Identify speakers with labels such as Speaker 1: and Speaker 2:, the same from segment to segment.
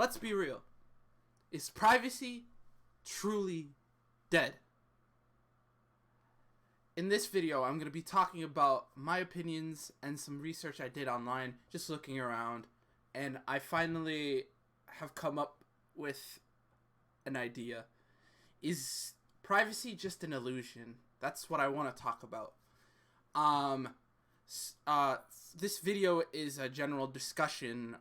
Speaker 1: let's be real. Is privacy truly dead? In this video, I'm going to be talking about my opinions and some research I did online, just looking around, and I finally have come up with an idea. Is privacy just an illusion? That's what I want to talk about. This video is a general discussion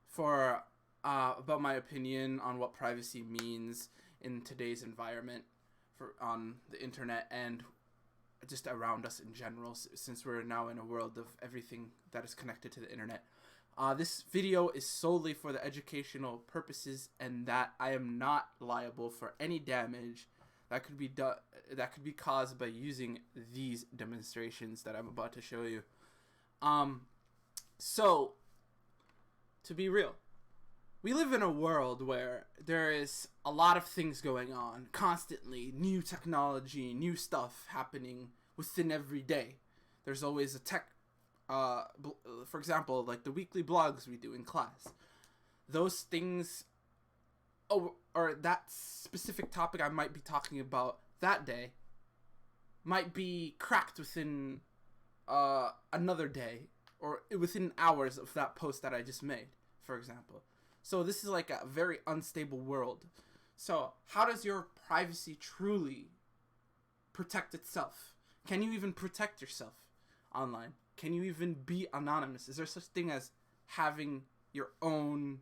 Speaker 1: for about my opinion on what privacy means in today's environment on the internet and just around us in general, since we're now in a world of everything that is connected to the internet. This video is solely for the educational purposes, and that I am not liable for any damage that could be caused by using these demonstrations that I'm about to show you. So to be real, we live in a world where there is a lot of things going on constantly, new technology, new stuff happening within every day. There's always a tech, for example, like the weekly blogs we do in class. Those things, or that specific topic I might be talking about that day, might be cracked within another day, or within hours of that post that I just made, for example. So this is like a very unstable world. So how does your privacy truly protect itself? Can you even protect yourself online? Can you even be anonymous? Is there such thing as having your own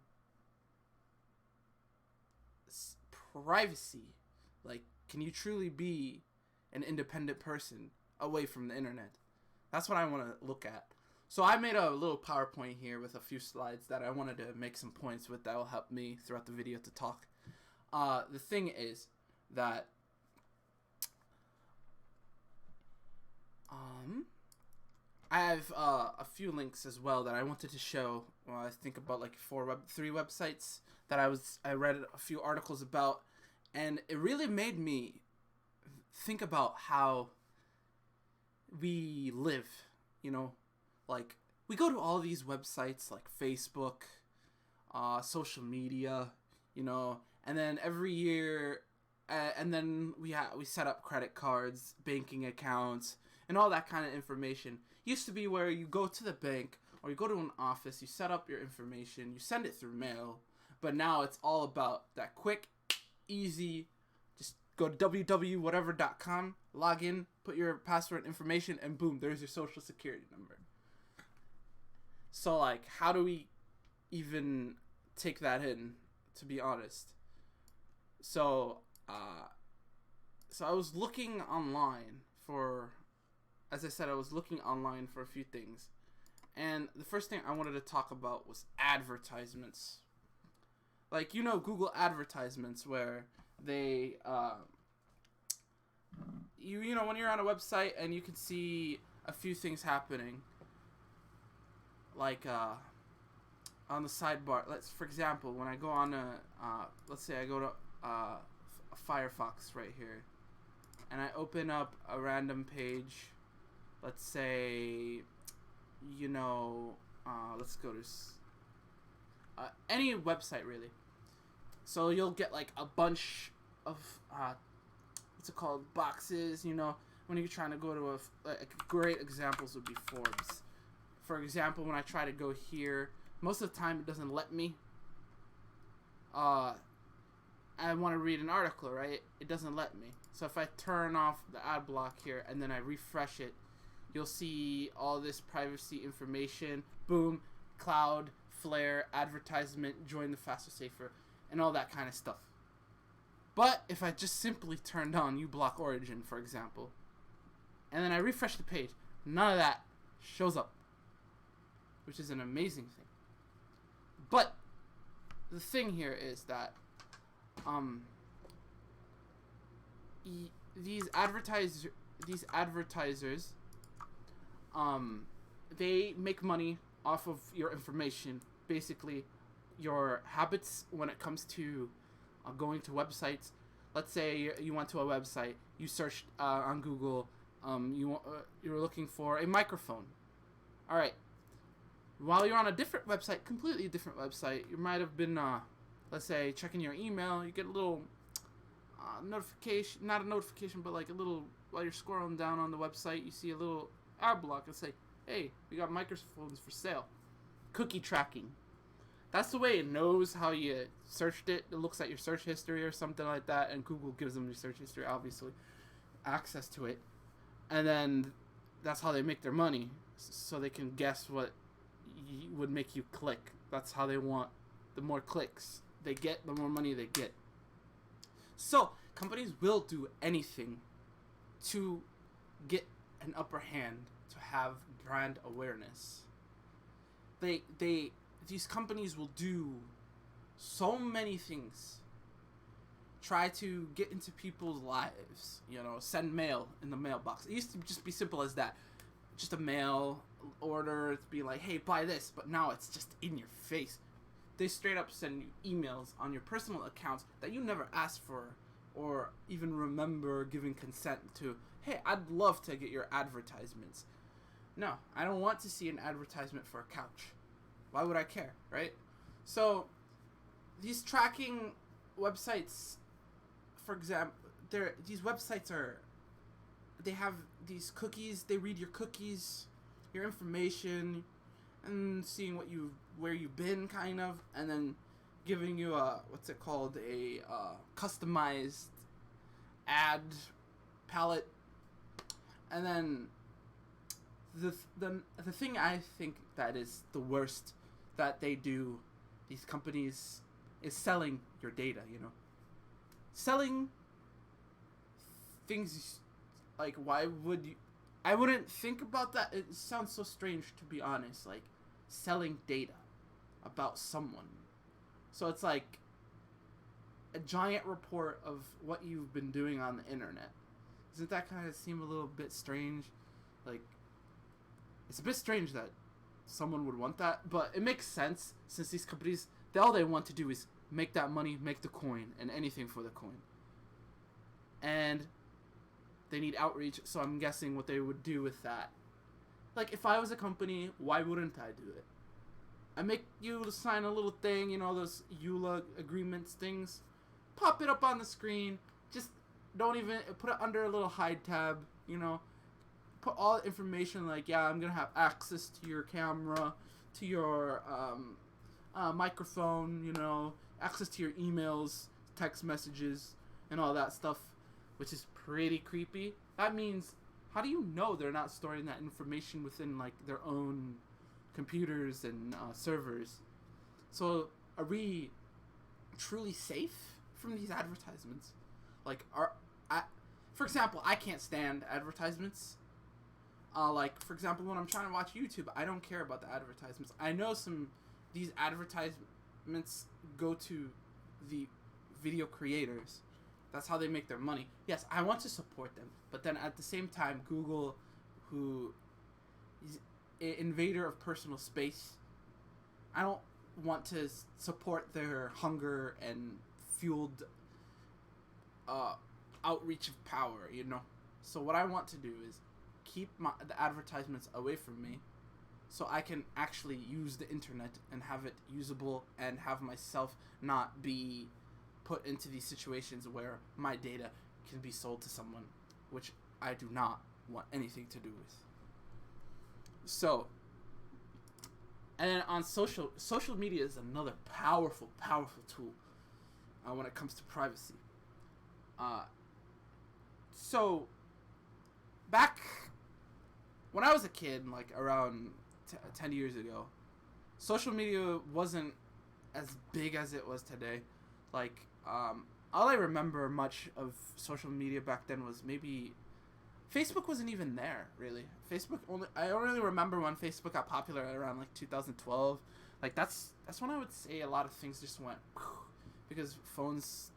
Speaker 1: privacy? Like, can you truly be an independent person away from the internet? That's what I want to look at. So I made a little PowerPoint here with a few slides that I wanted to make some points with that will help me throughout the video to talk. The thing is that I have a few links as well that I wanted to show. Well, I think about like three websites that I read a few articles about, and it really made me think about how we live, Like, we go to all these websites like Facebook, social media, and then every year, and then we set up credit cards, banking accounts, and all that kind of information. Used to be where you go to the bank or you go to an office, you set up your information, you send it through mail, but now it's all about that quick, easy, just go to www.whatever.com, log in, put your password information, and boom, there's your social security number. So, like, how do we even take that in, to be honest? So I was looking online for, as I said, I was looking online for a few things. And the first thing I wanted to talk about was advertisements. Like, Google advertisements where they, when you're on a website and you can see a few things happening. Like, on the sidebar, for example, when I go on let's say I go to Firefox right here, and I open up a random page, let's say, let's go to any website really. So you'll get like a bunch of, what's it called, boxes, when you're trying to go to great examples would be Forbes. For example, when I try to go here, most of the time it doesn't let me. I want to read an article, right? It doesn't let me. So if I turn off the ad block here and then I refresh it, you'll see all this privacy information. Boom, cloud, flare, advertisement, join the faster, safer, and all that kind of stuff. But if I just simply turned on uBlock Origin, for example, and then I refresh the page, none of that shows up, which is an amazing thing. But the thing here is that these advertisers they make money off of your information, basically your habits when it comes to going to websites. Let's say you went to a website, you searched on Google, you're looking for a microphone. All right. While you're on a different website, completely different website, you might have been, let's say, checking your email. You get a little notification, not a notification, but like a little, while you're scrolling down on the website, you see a little ad block and say, hey, we got microphones for sale. Cookie tracking. That's the way it knows how you searched it. It looks at your search history or something like that, and Google gives them your search history, obviously, access to it. And then that's how they make their money, so they can guess what would make you click. That's how they want. The more clicks they get, the more money they get. So companies will do anything to get an upper hand, to have brand awareness. These companies will do so many things. Try to get into people's lives, send mail in the mailbox. It used to just be simple as that. Just a mail order to be like, hey, buy this, but now it's just in your face. They straight up send you emails on your personal accounts that you never asked for or even remember giving consent to. Hey, I'd love to get your advertisements. No, I don't want to see an advertisement for a couch. Why would I care, right? So these tracking websites, for example, these websites they have these cookies. They read your cookies, your information, and seeing where you've been, kind of, and then giving you a customized ad palette. And then the thing I think that is the worst that they do, these companies, is selling your data. Selling things. Like, why would you? I wouldn't think about that. It sounds so strange, to be honest. Like, selling data about someone. So it's like a giant report of what you've been doing on the internet. Doesn't that kind of seem a little bit strange? Like, it's a bit strange that someone would want that, but it makes sense since these companies, all they want to do is make that money, make the coin, and anything for the coin. And they need outreach, so I'm guessing what they would do with that. Like, if I was a company, why wouldn't I do it? I make you sign a little thing, those EULA agreements things. Pop it up on the screen. Just don't even put it under a little hide tab, Put all the information like, yeah, I'm going to have access to your camera, to your microphone, access to your emails, text messages, and all that stuff, which is pretty creepy. That means, how do you know they're not storing that information within, like, their own computers and servers? So, are we truly safe from these advertisements? Like, for example, I can't stand advertisements. Like, for example, when I'm trying to watch YouTube, I don't care about the advertisements. I know these advertisements go to the video creators. That's how they make their money. Yes, I want to support them, but then at the same time, Google, who is an invader of personal space, I don't want to support their hunger and fueled outreach of power, So what I want to do is keep the advertisements away from me so I can actually use the internet and have it usable and have myself not be put into these situations where my data can be sold to someone, which I do not want anything to do with. So, and then on social media is another powerful tool when it comes to privacy. So, back when I was a kid, like around 10 years ago, social media wasn't as big as it was today. Like, all I remember much of social media back then was maybe Facebook wasn't even there, really. I don't really remember when Facebook got popular around like 2012. Like, that's when I would say a lot of things just went because phones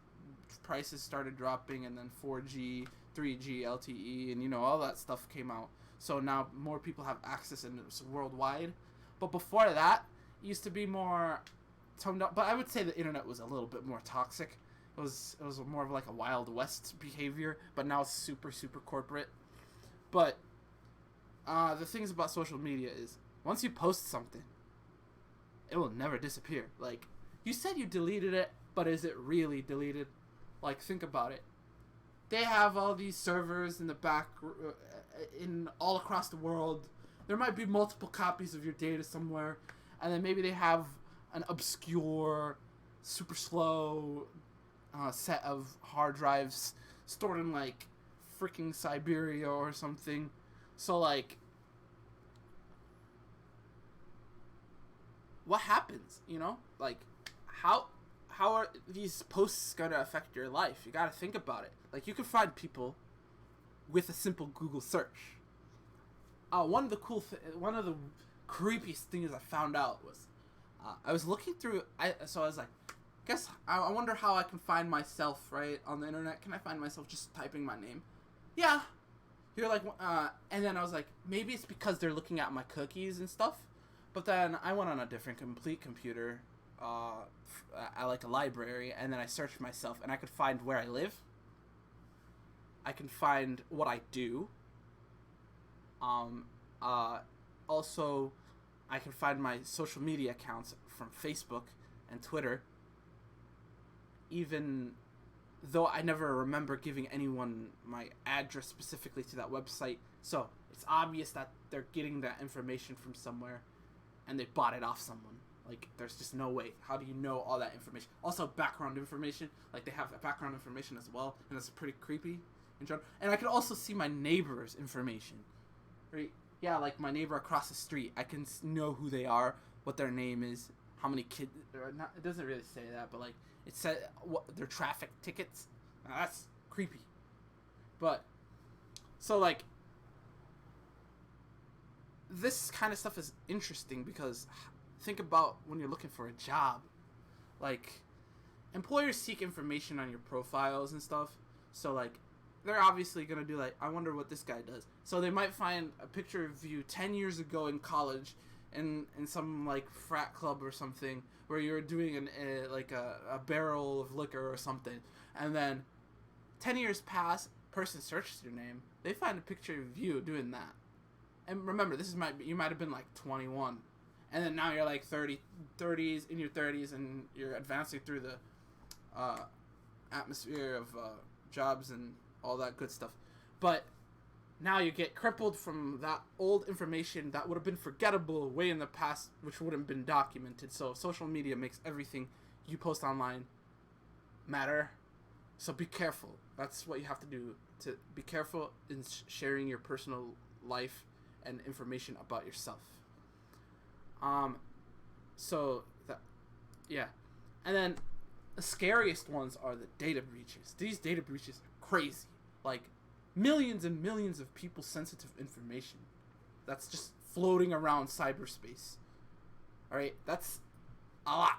Speaker 1: prices started dropping, and then 4G, 3G, LTE, and all that stuff came out. So now more people have access, and it's worldwide. But before that, it used to be more toned up. But I would say the internet was a little bit more toxic. It was more of like a Wild West behavior, but now it's super corporate. But the things about social media is once you post something, it will never disappear. Like, you said you deleted it, but is it really deleted? Like, think about it. They have all these servers in the back, in all across the world. There might be multiple copies of your data somewhere, and then maybe they have an obscure, super slow set of hard drives stored in, like, freaking Siberia or something. So, like, what happens, you know? Like, how are these posts going to affect your life? You got to think about it. Like, you can find people with a simple Google search. One of the creepiest things I found out was, I was looking through, so I was like, I wonder how I can find myself, right, on the internet. Can I find myself just typing my name? Yeah. You're like, and then I was like, maybe it's because they're looking at my cookies and stuff. But then I went on a different complete computer, at like a library, and then I searched myself, and I could find where I live. I can find what I do. Also, I can find my social media accounts from Facebook and Twitter. Even though I never remember giving anyone my address specifically to that website. So, it's obvious that they're getting that information from somewhere, and they bought it off someone. Like, there's just no way. How do you know all that information? Also, background information. Like, they have background information as well, and it's pretty creepy in general. And I can also see my neighbor's information. Right? Yeah, like my neighbor across the street. I can know who they are, what their name is, how many kids. Not, it doesn't really say that, but, like, it said what their traffic tickets. Now, that's creepy. But, so, like, this kind of stuff is interesting because think about when you're looking for a job. Like, employers seek information on your profiles and stuff. So, like, they're obviously going to do, like, I wonder what this guy does. So they might find a picture of you 10 years ago in college in some, like, frat club or something where you're doing a barrel of liquor or something. And then 10 years pass, person searches your name, they find a picture of you doing that. And remember, you might have been like 21, and then now you're like 30s, in your 30s, and you're advancing through the atmosphere of jobs and all that good stuff. But now you get crippled from that old information that would have been forgettable way in the past, which wouldn't have been documented. So social media makes everything you post online matter. So be careful. That's what you have to do. To be careful in sharing your personal life and information about yourself. And then the scariest ones are the data breaches. These data breaches are crazy. Like, millions and millions of people's sensitive information that's just floating around cyberspace. Alright, that's a lot.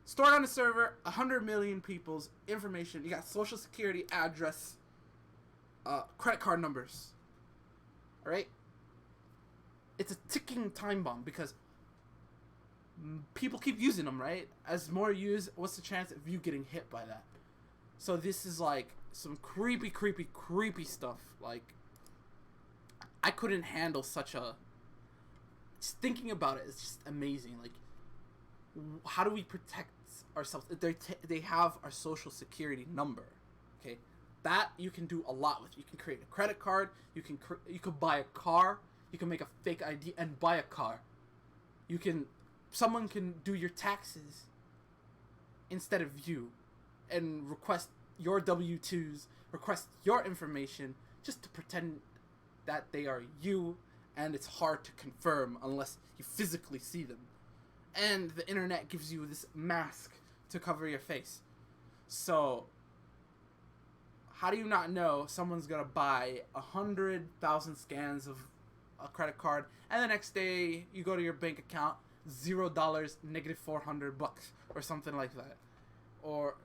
Speaker 1: Stored on a server, 100 million people's information. You got social security, address, credit card numbers. Alright? It's a ticking time bomb because people keep using them, right? As more used, what's the chance of you getting hit by that? So this is like some creepy stuff. Like, I couldn't handle such a... Just thinking about it is just amazing. Like, how do we protect ourselves? They have our social security number, okay? That you can do a lot with. You can create a credit card. You could buy a car. You can make a fake ID and buy a car. Someone can do your taxes instead of you and request your W-2s, request your information just to pretend that they are you, and it's hard to confirm unless you physically see them. And the internet gives you this mask to cover your face. So, how do you not know someone's gonna buy 100,000 scans of a credit card, and the next day you go to your bank account, $0, -$400 or something like that, or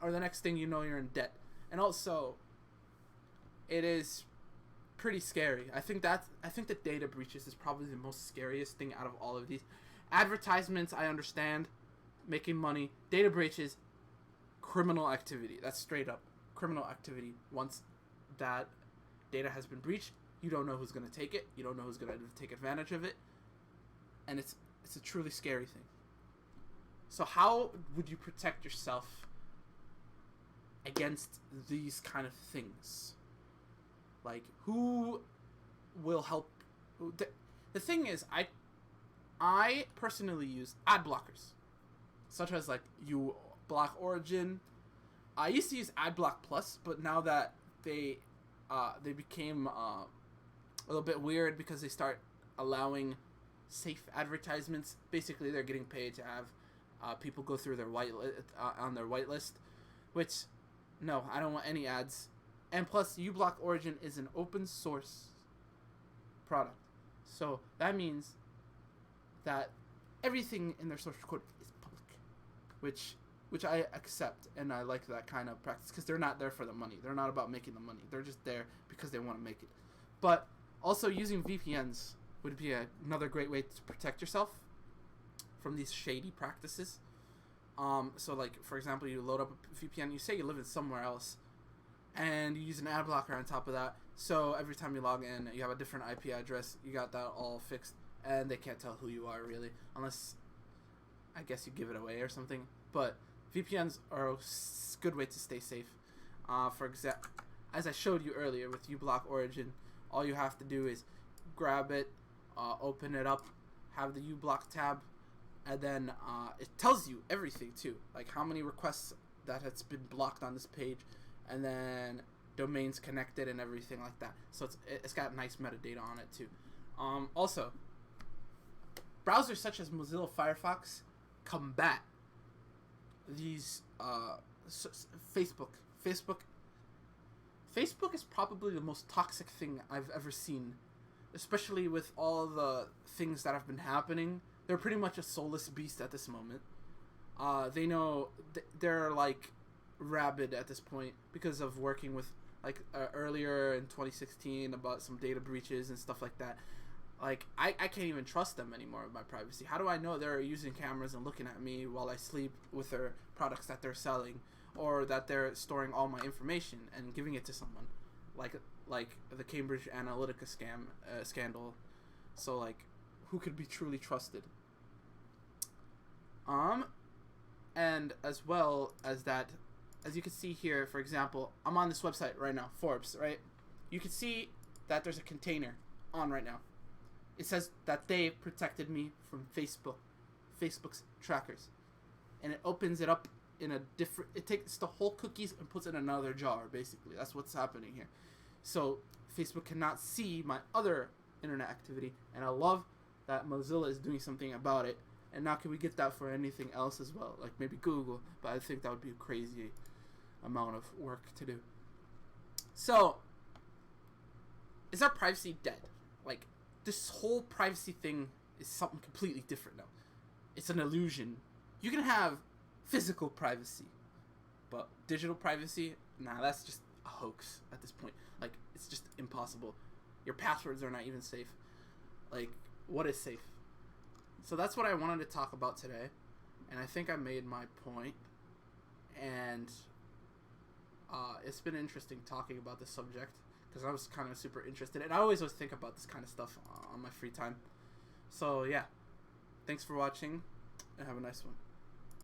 Speaker 1: the next thing you know you're in debt. And also, it is pretty scary. I think the data breaches is probably the most scariest thing out of all of these. Advertisements, I understand, making money. Data breaches, criminal activity. That's straight up criminal activity. Once that data has been breached, you don't know who's going to take it. You don't know who's going to take advantage of it. And it's it's a truly scary thing. So how would you protect yourself against these kind of things? Like, who will help? The thing is, I personally use ad blockers, such as like uBlock Origin. I used to use AdBlock Plus, but now that they became a little bit weird because they start allowing safe advertisements. Basically, they're getting paid to have people go through their on their whitelist, which no, I don't want any ads. And plus, uBlock Origin is an open source product, so that means that everything in their source code is public, which I accept, and I like that kind of practice because they're not there for the money. They're not about making the money. They're just there because they want to make it. But also using VPNs would be another great way to protect yourself from these shady practices. So like, for example, you load up a VPN, you say you live in somewhere else, and you use an ad blocker on top of that. So every time you log in, you have a different IP address. You got that all fixed, and they can't tell who you are really, unless I guess you give it away or something. But VPNs are a good way to stay safe. For example, as I showed you earlier with uBlock Origin, all you have to do is grab it, open it up, have the uBlock tab, and then it tells you everything too, like how many requests that has been blocked on this page, and then domains connected and everything like that. So it's got nice metadata on it too. Also, browsers such as Mozilla Firefox combat these Facebook is probably the most toxic thing I've ever seen, especially with all the things that have been happening. They're pretty much a soulless beast at this moment. They know they're like rabid at this point because of working with like earlier in 2016 about some data breaches and stuff like that. Like, I can't even trust them anymore with my privacy. How do I know they're using cameras and looking at me while I sleep with their products that they're selling, or that they're storing all my information and giving it to someone, like the Cambridge Analytica scandal. So like, who could be truly trusted? And as well as that, as you can see here, for example, I'm on this website right now, Forbes, right? You can see that there's a container on right now. It says that they protected me from Facebook's trackers. And it opens it up in a different... It takes the whole cookies and puts it in another jar, basically. That's what's happening here. So Facebook cannot see my other internet activity. And I love that Mozilla is doing something about it. And now can we get that for anything else as well? Like maybe Google. But I think that would be a crazy amount of work to do. So, is our privacy dead? Like, this whole privacy thing is something completely different now. It's an illusion. You can have physical privacy, but digital privacy, nah, that's just a hoax at this point. Like, it's just impossible. Your passwords are not even safe. Like, what is safe? So that's what I wanted to talk about today, and I think I made my point. And it's been interesting talking about this subject, because I was kind of super interested, and I always think about this kind of stuff on my free time. So yeah, thanks for watching, and have a nice one.